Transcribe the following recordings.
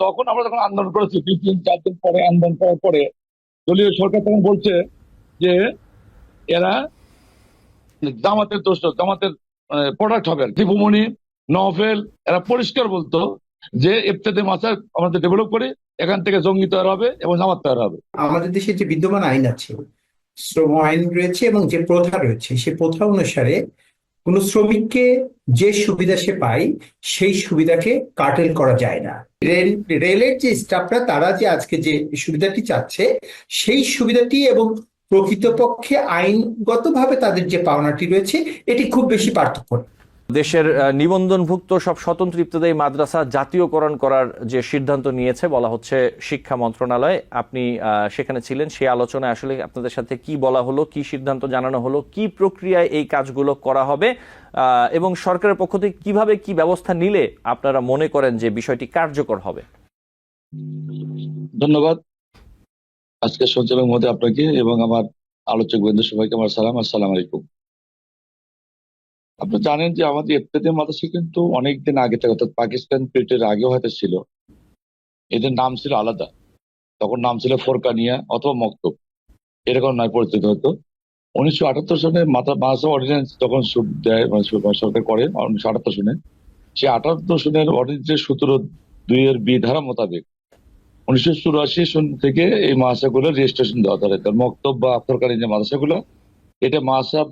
তখন আমরা যখন আন্দোলন করেছি 2-3-4 দিন পরে আন্দোলন করার পরে দলীয় সরকার তখন বলছে যে এরা জামাতের দোষ, জামাতের প্রোডাক্ট হবে। দীপুমণি, নভেল, এরা পরিষ্কার বলতো যে ইফতেতে মাসার আমাদের ডেভেলপ করে এখান থেকে জঙ্গি তৈরি হবে এবং জামাত তৈরি হবে। আমাদের দেশে যে বিদ্যমান আইন আছে, শ্রম আইন রয়েছে এবং যে প্রথা রয়েছে, সেই প্রথা অনুসারে কোন শ্রমিককে যে সুবিধা সে পায় সেই সুবিধাকে কার্টেল করা যায় না। রেল রেলের যে স্টাফরা তারা যে আজকে যে সুবিধাটি চাচ্ছে সেই সুবিধাটি এবং প্রকৃতপক্ষে আইনগতভাবে তাদের যে পাওনাটি রয়েছে এটি খুব বেশি পার্থক্য নেই। দেশের নিবন্ধনভুক্ত সব স্বতন্ত্র ইবতেদায়ী মাদ্রাসা জাতীয়করণ করার যে সিদ্ধান্ত নিয়েছে বলা হচ্ছে শিক্ষা মন্ত্রণালয়, আপনি সেখানে ছিলেন, সেই আলোচনায় আসলে আপনাদের সাথে কি বলা হলো, কি সিদ্ধান্ত জানানো হলো, কি প্রক্রিয়ায় এই কাজগুলো করা হবে এবং সরকারের পক্ষ থেকে কিভাবে কি ব্যবস্থা নিলে আপনারা মনে করেন যে বিষয়টি কার্যকর হবে? ধন্যবাদ আজকে সঞ্চালক মহোদয় আপনাকে এবং আমার আলোচক বৃন্দ সবাইকে আমার সালাম, আসসালাম আলাইকুম। আপনি জানেন যে আমাদের ইফতেতে মাদ্রাসা কিন্তু অনেকদিন আগে থেকে, অর্থাৎ পাকিস্তান পিরিয়ডের আগে হয়তো ছিল, এদের নাম ছিল আলাদা। তখন নাম ছিল ফোরকানিয়া অথবা মক্তব, এরকম নয় পরিচিত হতো। 1978 সনে মাদ্রাসা অর্ডিন্যান্স যখন দেয়, মানে সরকার করে 1978 সনে, সেই 78 সনের অর্ডিন্যান্সের 17(2)(b) ধারা মোতাবেক 1984 সন থেকে এই মাদ্রাসাগুলোর রেজিস্ট্রেশন দেওয়া ধরে। মক্তব বা ফোরকানি যে মাদ্রাসাগুলো, এটা মাদ্রাসা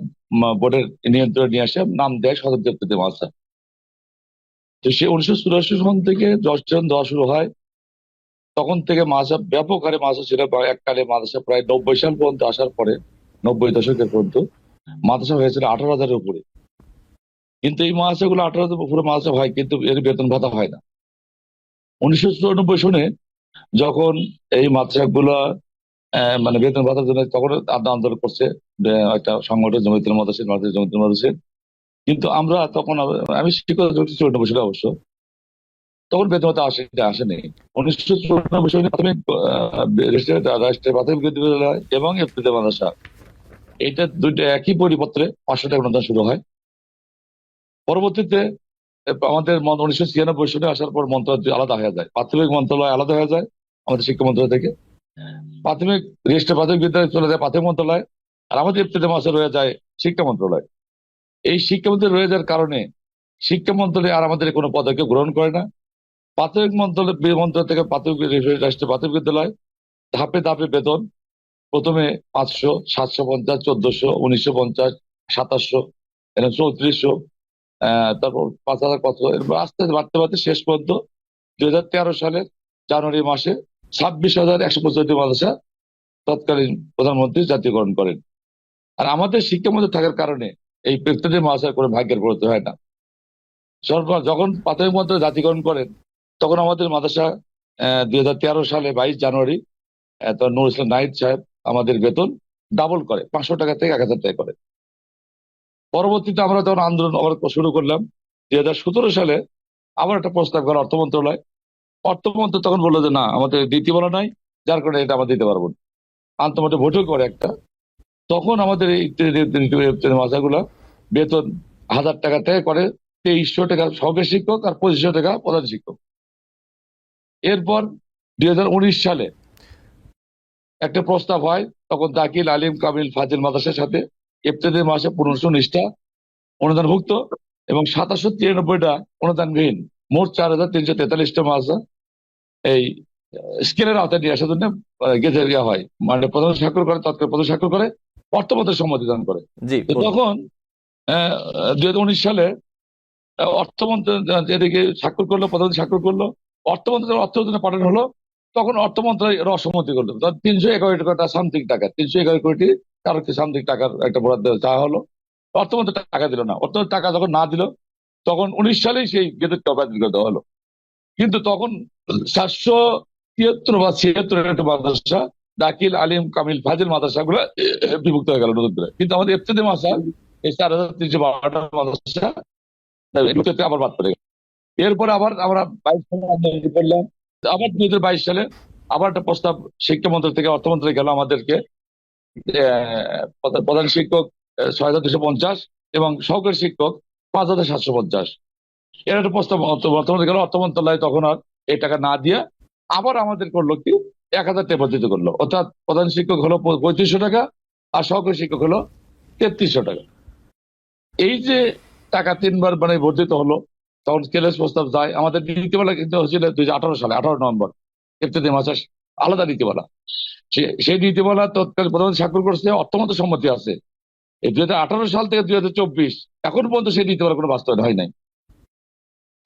বোর্ডের নিয়ন্ত্রণে নিয়ে আসে, নাম দেয় স্বতন্ত্র ইফতেতে মাদ্রাসা। তো সে 1984 সন থেকে রেজিস্ট্রেশন দেওয়া শুরু হয়। তখন থেকে মাদ্রাসা ব্যাপক হারে মাদ্রাসা ছিল। এককালে মাদ্রাসা প্রায় 90 সাল পর্যন্ত আসার পরে, 90 দশকের পর্যন্ত মাদ্রাসা হয়েছিল 18,000-এর উপরে। কিন্তু এই মাদ্রাসাগুলো 18,000 উপরে মাদ্রাসা হয়, কিন্তু এর বেতন ভাতা হয় না। 1994 সনে যখন এই মাদ্রাসাগুলো মানে বেতন ভাতার জন্য তখন আন্দোলন করছে একটা সংগঠন, জমিয়তুল মাদ্রাসা, জমিয়তুল মাদ্রাসা। কিন্তু আমরা তখন, আমি শিক্ষক 94 সালে অবশ্য, তখন বেতন ভাতা আসেনি। 1994 সনে প্রাথমিক রাষ্ট্রের প্রাথমিক বিদ্যালয় এবং ইফতেতে মাদ্রাসা, এটা দুইটা একই পরিপত্রে 500 টাকা অনুদান শুরু হয়। পরবর্তীতে আমাদের 1996 সনে আসার পর মন্ত্রণালয় আলাদা হয়ে যায়, প্রাথমিক মন্ত্রণালয় আলাদা হয়ে যায় আমাদের শিক্ষা মন্ত্রণালয় থেকে। প্রাথমিক রেজিস্টার প্রাথমিক বিদ্যালয় চলে যায় প্রাথমিক মন্ত্রণালয়, আর আমাদের ইফতেতে মাদ্রাসা রয়ে যায় শিক্ষা মন্ত্রণালয়। এই শিক্ষা মন্ত্রণালয় রয়ে যাওয়ার কারণে শিক্ষা মন্ত্রণালয় আর আমাদের কোনো পদক্ষেপ গ্রহণ করে না। প্রাথমিক মন্ত্রণালয় থেকে প্রাথমিক রাষ্ট্রীয় প্রাথমিক বিদ্যালয় ধাপে ধাপে বেতন, প্রথমে 500, 750, 1400, 1950, 2700, এরকম 3400, তারপর 5,000, কত, এরপর আস্তে আস্তে বাড়তে বাড়তে শেষ পর্যন্ত 2013 সালের জানুয়ারি মাসে 26,165 মাদ্রাসা তৎকালীন প্রধানমন্ত্রী জাতীয়করণ করেন। আর আমাদের শিক্ষামন্ত্রী থাকার কারণে এই ইফতেতে মাদ্রাসার কোনো ভাগ্যের পরিবর্তন হয় না। সরকার যখন প্রাথমিক মন্ত্রী জাতীয়করণ করেন, তখন আমাদের মাদ্রাসা 2013 সালে 22 জানুয়ারি তো নুর ইসলাম নাহিদ সাহেব আমাদের বেতন ডাবল করে, 500 টাকা থেকে 1,000 টাকা করে। পরবর্তীতে আমরা তখন আন্দোলন আবার শুরু করলাম। 2017 সালে আবার একটা প্রস্তাব করে অর্থ মন্ত্রণালয়। অর্থ মন্ত্রণালয় তখন বললো যে না, আমাদের দিতে বলা নাই, যার কারণে এটা আমরা দিতে পারবো না। আন্তর্জাতিক বৈঠক করে একটা, তখন আমাদের এই মাদ্রাসাগুলো বেতন 1,000 টাকা থেকে করে 2300 টাকা সহকারী শিক্ষক আর 2500 টাকা প্রধান শিক্ষক। এরপর 2019 সালে একটা প্রস্তাব হয়, তখন দাখিল আলিম কামিল ফাজিল মাদ্রাসার সাথে ইফতেতে মাসে 1519টা অনুদানভুক্ত এবং 793টা অনুদানবিহীন, মোট 4,343টা মাদ্রাসা এই স্কেলের আওতায় নিয়ে আসার জন্য গেজেট দেওয়া হয়। মানে প্রধান স্বাক্ষর করে, তৎকাল প্রধান স্বাক্ষর করে, অর্থমন্ত্রী সম্মতি দান করে। জি, তো তখন 2019 সালে অর্থমন্ত্রী এদিকে স্বাক্ষর করলো, প্রধান স্বাক্ষর করলো, অর্থমন্ত্রী অর্থ পাঠানো হলো, তখন অর্থমন্ত্রণালয় এর অসম্মতি করলো। 311 টাকা সামথিং টাকা, 311 কোটি কারো সামথিং টাকার একটা বরাদ্দ চাওয়া হলো। অর্থমন্ত্রী টাকা দিল না। অর্থমন্ত্রী টাকা যখন না দিল, তখন 19 সালেই সেই গেজেটটা বাতিল করে দেওয়া হলো। কিন্তু তখন 773 বা 76 একটা মাদ্রাসা, দাখিল আলিম কামিল ফাজিল মাদ্রাসা গুলো বিভক্ত হয়ে গেল নতুন করে। কিন্তু আমাদের ইফতেতে মাদ্রাসা এই 4,312টা মাদ্রাসা আবার বাদ পড়ে গেল। এরপরে আবার আমরা 22 সালে আন্দোলন করলাম। আবার 2022 সালে আবার একটা প্রস্তাব শিক্ষা মন্ত্রী থেকে অর্থমন্ত্রী গেল আমাদেরকে, প্রধান শিক্ষক 6,250 এবং সহকারী শিক্ষক 5,750। এর একটা প্রস্তাব অর্থমন্ত্রী গেল। অর্থ মন্ত্রণালয় তখন আর এই টাকা না দিয়ে আবার আমাদের করলো কি 1,000 টাকা বর্ধিত করলো, অর্থাৎ প্রধান শিক্ষক হলো 3500 টাকা আর সহকারী শিক্ষক হলো 3300 টাকা। এই যে টাকা 3 বার মানে বর্ধিত হলো, তখন স্কেলের প্রস্তাব যায়। আমাদের নীতিমালা কিন্তু হচ্ছিল 2018 সালে 18 নভেম্বর, ইফতেতে মাসার আলাদা নীতিমালা। সেই নীতিমালা তৎকালীন প্রধানমন্ত্রী স্বাক্ষর করছে, অর্থমন্ত্রী সম্মতি আছে। এই 2018 সাল থেকে 2024 এখন পর্যন্ত সেই নীতিমালা কোনো বাস্তবায়ন হয় নাই।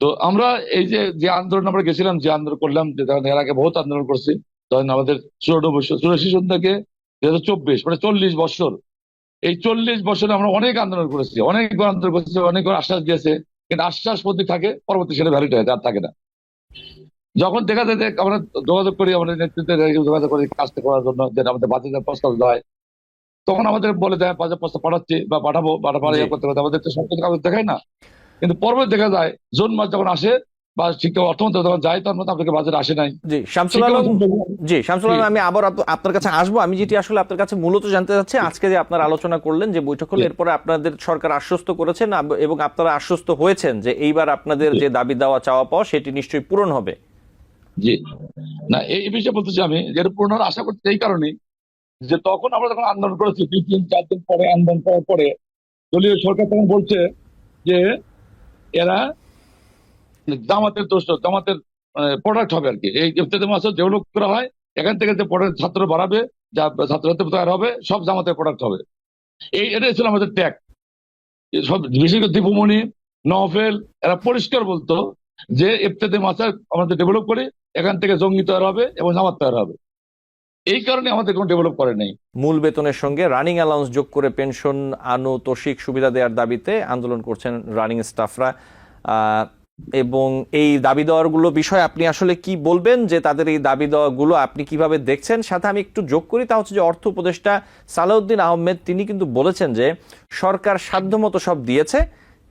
তো আমরা এই যে আন্দোলন আমরা গেছিলাম, যে আন্দোলন করলাম, যে ধরেন এর আগে বহুত আন্দোলন করছি, ধরেন আমাদের 84 সন থেকে 2024 মানে 40 বছর, এই 40 বছরে আমরা অনেক আন্দোলন করেছি, অনেকবার আন্দোলন করেছি, অনেকবার আশ্বাস দিয়েছে, কিন্তু আশ্বাস প্রতি থাকে, পরবর্তী সেটা ভ্যালিড হয়, আর থাকে না। যখন দেখা যায় যে আমরা যোগাযোগ করি, আমাদের নেতৃত্বে যোগাযোগ করি কাজটা করার জন্য, যেটা আমাদের বাজেটের প্রস্তাব দেয়, তখন আমাদের বলে দেয় বাজেট প্রস্তাব পাঠাচ্ছি বা পাঠাবো, জি। করতে করতে আমাদের তো সরকারি কাগজ দেখায় না। কিন্তু পরবর্তী দেখা যায় জুন মাস যখন আসে বা শিক্ষা অর্থমন্ত্রী যখন যায়, তখন মধ্যে আপনাকে বাজেট আসে নাই। জি শামসুল আলম, শিক্ষামন্ত্রী জি শামসুল জি, আলম, আমি আবার আপনার কাছে আসবো। আমি যেটি আসলে আপনার কাছে মূলত জানতে চাচ্ছি, আজকে যে আপনারা আলোচনা করলেন, যে বৈঠক হলো, জি, এরপরে আপনাদের সরকার আশ্বস্ত করেছেন এবং আপনারা আশ্বস্ত হয়েছেন যে এইবার আপনাদের জি, যে দাবি দেওয়া চাওয়া পাওয়া সেটি নিশ্চয়ই পূরণ হবে। জি। না, এই বিষয়ে বলতেছি আমি, যেটা পূর্ণ আশা করছি এই কারণেই যে তখন আমরা যখন আন্দোলন করেছি, 2-3-4 দিন পরে আন্দোলন করার পরে দলীয় সরকার তখন বলছে যে এরা জামাতের দোষ, জামাতের প্রোডাক্ট হবে আর কি। এই ইফতেতে মাসুদ ডেভেলপ করা হয়, এখান থেকে যে প্রোডাক্ট ছাত্র বাড়াবে, যা ছাত্রছাত্রী তৈরি হবে, সব জামাতের প্রোডাক্ট হবে। এটাই ছিল আমাদের ট্যাগ। সব বিশেষ করে দীপুমণি, নওফেল, এরা পরিষ্কার বলতো যে ইফতেতে মাসা আমাদের ডেভেলপ করি, এখান থেকে জঙ্গি তৈরি হবে এবং জামাত তৈরি হবে। এই কারণে আমাদের কোনো ডেভেলপ করে নাই। মূল বেতনের সঙ্গে রানিং অ্যালাউন্স যোগ করে পেনশন আনুতোষিক সুবিধা দেওয়ার দাবিতে আন্দোলন করছেন রানিং স্টাফরা। এবং এই দাবি দেওয়াগুলো বিষয়ে আপনি আসলে কি বলবেন, যে তাদের এই দাবি দেওয়াগুলো আপনি কিভাবে দেখছেন? সাথে আমি একটু যোগ করি, তা হচ্ছে যে অর্থ উপদেষ্টা সালাউদ্দিন আহমেদ তিনি কিন্তু বলেছেন যে সরকার সাধ্যমতো সব দিয়েছে,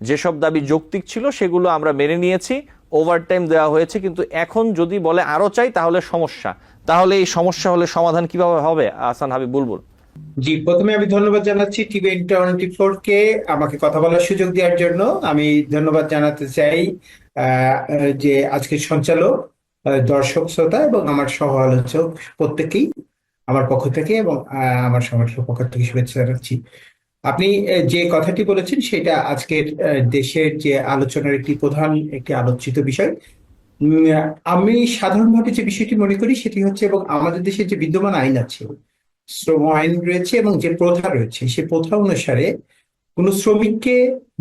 যেসব দাবি যৌক্তিক ছিল সেগুলো আমরা মেনে নিয়েছি, ওভারটাইম দেওয়া হয়েছে, কিন্তু এখন যদি বলে আরো চাই তাহলে সমস্যা। তাহলে এই সমস্যা হলে সমাধান কিভাবে হবে? আহসান হাবিব বুলবুল। জি, প্রথমে আমি ধন্যবাদ জানাচ্ছি টিভি24 কে আমাকে কথা বলার সুযোগ দেওয়ার জন্য। আমি ধন্যবাদ জানাতে চাই যে আজকের সঞ্চালক, দর্শক শ্রোতা এবং আমার সহ আলোচক প্রত্যেকেই আমার পক্ষ থেকে এবং আমার সংগঠনের পক্ষ থেকে শুভেচ্ছা জানাচ্ছি। আপনি যে কথাটি বলেছেন সেটা আজকের দেশের যে আলোচনার একটি আলোচিত বিষয়। উম, আমি সাধারণভাবে যে বিষয়টি মনে করি সেটি হচ্ছে, এবং আমাদের দেশে যে বিদ্যমান আইন আছে, শ্রম আইন রয়েছে এবং যে প্রথা রয়েছে, সেই প্রথা অনুসারে কোন শ্রমিককে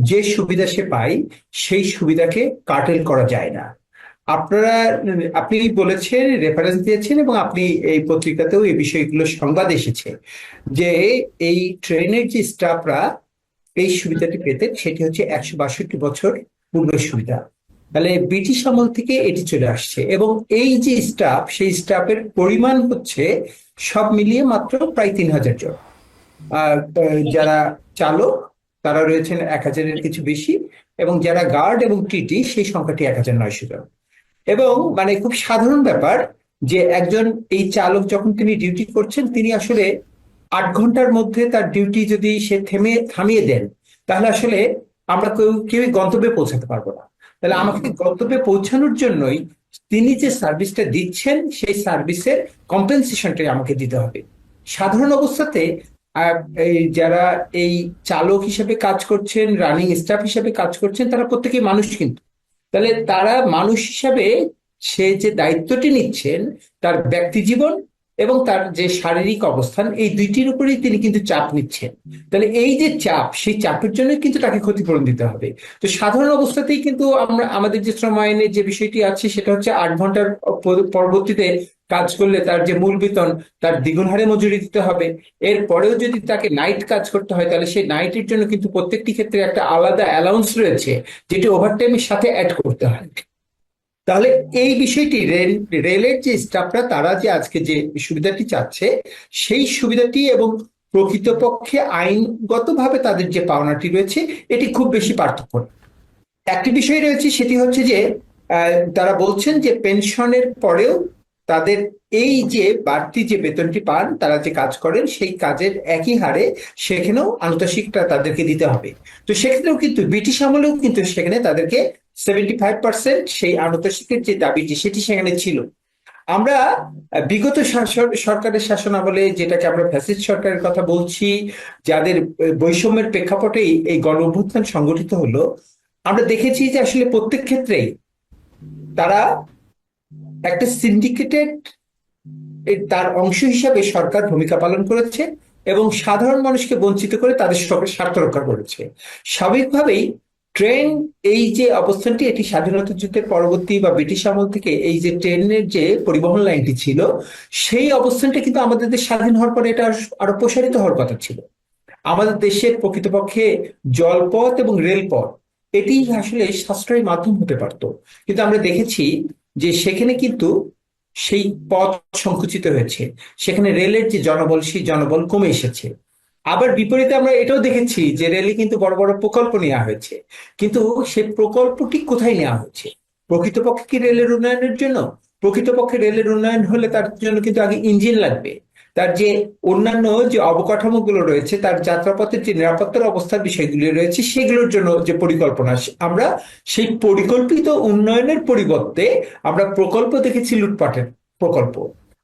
যে সুবিধা সে পায় সেই সুবিধাকে কার্টেল করা যায় না। আপনি বলেছেন, রেফারেন্স দিয়েছেন এবং আপনি এই পত্রিকাতেও এই বিষয়গুলো সংবাদ এসেছে যে এই ট্রেনের যে স্টাফরা এই সুবিধাটি পেতেন সেটি হচ্ছে 162 বছর পূর্ণ সুবিধা। তাহলে ব্রিটিশ আমল থেকে এটি চলে আসছে এবং এই যে স্টাফ, সেই স্টাফের পরিমাণ হচ্ছে সব মিলিয়ে মাত্র প্রায় 3000 জন। আর যারা চালক তারা রয়েছেন 1000-এর কিছু বেশি, এবং যারা গার্ড এবং টিটি সেই সংখ্যাটি 1900 জন। এবং মানে খুব সাধারণ ব্যাপার যে একজন এই চালক যখন তিনি ডিউটি করছেন, তিনি আসলে 8 ঘন্টার মধ্যে তার ডিউটি যদি সে থামিয়ে দেন, তাহলে আসলে আমরা কেউই গন্তব্যে পৌঁছাতে পারবো না। তাহলে আমাকে গন্তব্যে পৌঁছানোর জন্যই তিনি যে সার্ভিসটা দিচ্ছেন সেই সার্ভিসের কম্পেনসেশনটাই আমাকে দিতে হবে। সাধারণ অবস্থাতে এই যারা এই চালক হিসেবে কাজ করছেন, রানিং স্টাফ হিসেবে কাজ করছেন, তারা প্রত্যেকেই মানুষ। কিন্তু তাহলে তারা মানুষ হিসাবে সে যে দায়িত্বটি নিচ্ছেন, তার ব্যক্তি জীবন এবং তার যে শারীরিক অবস্থান, এই দুইটির উপরেই তিনি কিন্তু চাপ নিচ্ছেন। তাহলে এই যে চাপ, সেই চাপের জন্য কিন্তু তাকে ক্ষতিপূরণ দিতে হবে। তো সাধারণ অবস্থাতেই কিন্তু আমাদের যে শ্রম আইনের যে বিষয়টি আছে সেটা হচ্ছে 8 ঘন্টার পরবর্তীতে কাজ করলে তার যে মূল বেতন তার দ্বিগুণ হারে মজুরি দিতে হবে। এরপরেও যদি তাকে নাইট কাজ করতে হয়, তাহলে সেই নাইটের জন্য কিন্তু প্রত্যেকটি ক্ষেত্রে একটা আলাদা অ্যালাউন্স রয়েছে, যেটি ওভারটাইমের সাথে অ্যাড করতে হয়। তাহলে এই বিষয়টি রেলের যে স্টাফরা তারা যে আজকে যে সুবিধাটি চাচ্ছে, সেই সুবিধাটি এবং প্রকৃতপক্ষে আইনগতভাবে তাদের যে পাওনাটি রয়েছে, এটি খুব বেশি পার্থক্য নেই। একটি বিষয় রয়েছে, সেটি হচ্ছে যে তারা বলছেন যে পেনশনের পরেও তাদের এই যে বাড়তি যে বেতনটি পান, তারা যে কাজ করেন সেই কাজের একই হারে সেখানেও আনুতোষিকটা তাদেরকে দিতে হবে। তো সেক্ষেত্রেও কিন্তু ব্রিটিশ আমলেও কিন্তু সেখানে তাদেরকে 75% সেই আনুতোষিকের যে দাবিটি সেটি সেখানে ছিল। আমরা বিগত সরকারের শাসনামলে, যেটাকে আমরা ফ্যাসিস্ট সরকারের কথা বলছি, যাদের বৈষম্যের প্রেক্ষাপটেই এই গণ অভ্যুত্থান সংগঠিত হলো, আমরা দেখেছি যে আসলে প্রত্যেক ক্ষেত্রেই তারা একটা সিন্ডিকেটেড তার অংশ হিসাবে সরকার ভূমিকা পালন করেছে এবং সাধারণ মানুষকে বঞ্চিত করে তাদের স্বার্থ রক্ষা করেছে। স্বাভাবিকভাবেই ট্রেন, এই যে অবস্থানটি, এটি স্বাধীনতা যুদ্ধের পরবর্তী বা ব্রিটিশ আমল থেকে এই যে ট্রেনের যে পরিবহন লাইনটি ছিল, সেই অবস্থানটা কিন্তু আমাদের দেশ স্বাধীন হওয়ার পরে এটা আরো প্রসারিত হওয়ার কথা ছিল। আমাদের দেশের প্রকৃতপক্ষে জলপথ এবং রেলপথ এটি আসলে সাশ্রয়ী মাধ্যম হতে পারত, কিন্তু আমরা দেখেছি যে সেখানে কিন্তু সেই পথ সংকুচিত হয়েছে, সেখানে রেলের যে জনবল, সেই জনবল কমে এসেছে। আবার বিপরীতে আমরা এটাও দেখেছি যে রেলে কিন্তু বড় বড় প্রকল্প নেওয়া হয়েছে, কিন্তু সেই প্রকল্পটি কোথায় নেওয়া হয়েছে? প্রকৃতপক্ষে কি রেলের উন্নয়নের জন্য? প্রকৃতপক্ষে রেলের উন্নয়ন হলে তার জন্য কিন্তু আগে ইঞ্জিন লাগবে, তার যে অন্যান্য যে অবকাঠামোগুলো রয়েছে, তার যাত্রাপথের যে নিরাপত্তার অবস্থার বিষয়গুলি রয়েছে, সেগুলোর জন্য যে পরিকল্পনা, আমরা সেই পরিকল্পিত উন্নয়নের পরিবর্তে আমরা প্রকল্প দেখেছি লুটপাটের প্রকল্প।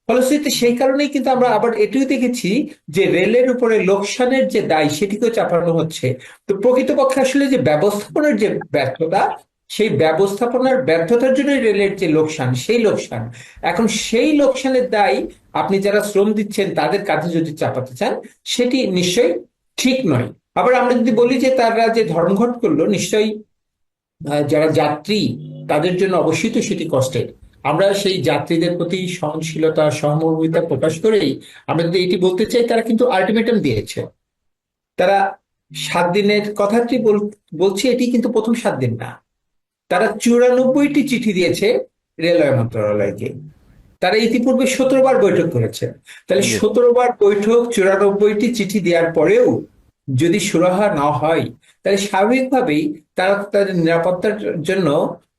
ফলশ্রুতিতে সেই কারণেই কিন্তু আমরা আবার এটিও দেখেছি যে রেলের উপরে লোকসানের যে দায়, সেটিকেও চাপানো হচ্ছে। তো প্রকৃতপক্ষে আসলে যে ব্যবস্থাপনার যে ব্যর্থতা, সেই ব্যবস্থাপনার ব্যর্থতার জন্য রেলের যে লোকসান, সেই লোকসান, এখন সেই লোকসানের দায় আপনি যারা শ্রম দিচ্ছেন তাদের কাছে যদি চাপাতে চান, সেটি নিশ্চয়ই ঠিক নয়। আবার আমরা যদি বলি যে তারা যে ধর্মঘট করলো, নিশ্চয়ই যারা যাত্রী তাদের জন্য অবশ্যই তো সেটি কষ্টের। আমরা সেই যাত্রীদের প্রতি সহনশীলতা, সহমর্মিতা প্রকাশ করেই আমরা যদি এটি বলতে চাই, তারা কিন্তু আলটিমেটাম দিয়েছে। তারা 7 দিনের কথাটি বলছি, এটি কিন্তু প্রথম 7 দিন না, তারা 94টি চিঠি দিয়েছে রেলওয়ে মন্ত্রণালয়কে। তারা ইতিপূর্বে 17 বার বৈঠক করেছে। তাহলে 17 বার বৈঠক, 94টি চিঠি দেওয়ার পরেও যদি সুরাহা না হয়, তাহলে স্বাভাবিকভাবেই তারা তাদের নিরাপত্তার জন্য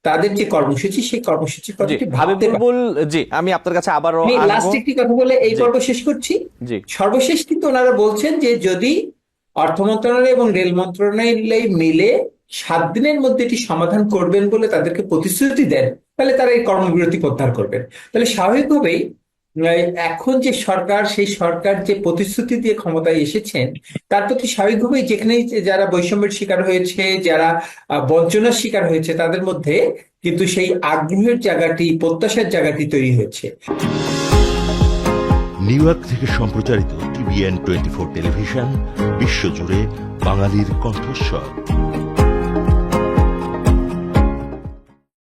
তাদের যে কর্মসূচি, সেই কর্মসূচির কথাটি ভাবতে পারে। হাবিবুল জি, আমি আপনার কাছে আবারও লাস্ট একটি কথা বলে এই পর্ব শেষ করছি। সর্বশেষ কিন্তু ওনারা বলছেন যে যদি অর্থ মন্ত্রণালয় এবং রেল মন্ত্রণালয় মিলে 7 দিনের মধ্যে এটি সমাধান করবেন বলে তাদেরকে প্রতিশ্রুতি দেন, তাহলে তারা এই কর্মবিরতি প্রত্যাহার করবেন। তাহলে স্বাভাবিকভাবেই এখন যে সরকার, সেই সরকার যে প্রতিশ্রুতি দিয়ে ক্ষমতায় এসেছেন, তার প্রতি স্বাভাবিকভাবেই যেখানেই যারা বৈষম্যের শিকার হয়েছে, যারা বঞ্চনার শিকার হয়েছে, তাদের মধ্যে কিন্তু সেই আগ্রহের জায়গাটি, প্রত্যাশার জায়গাটি তৈরি হয়েছে। নিউ ইয়র্ক থেকে সম্প্রচারিত TVN 24 টেলিভিশন বিশ্বজুড়ে বাঙালির কণ্ঠস্বর।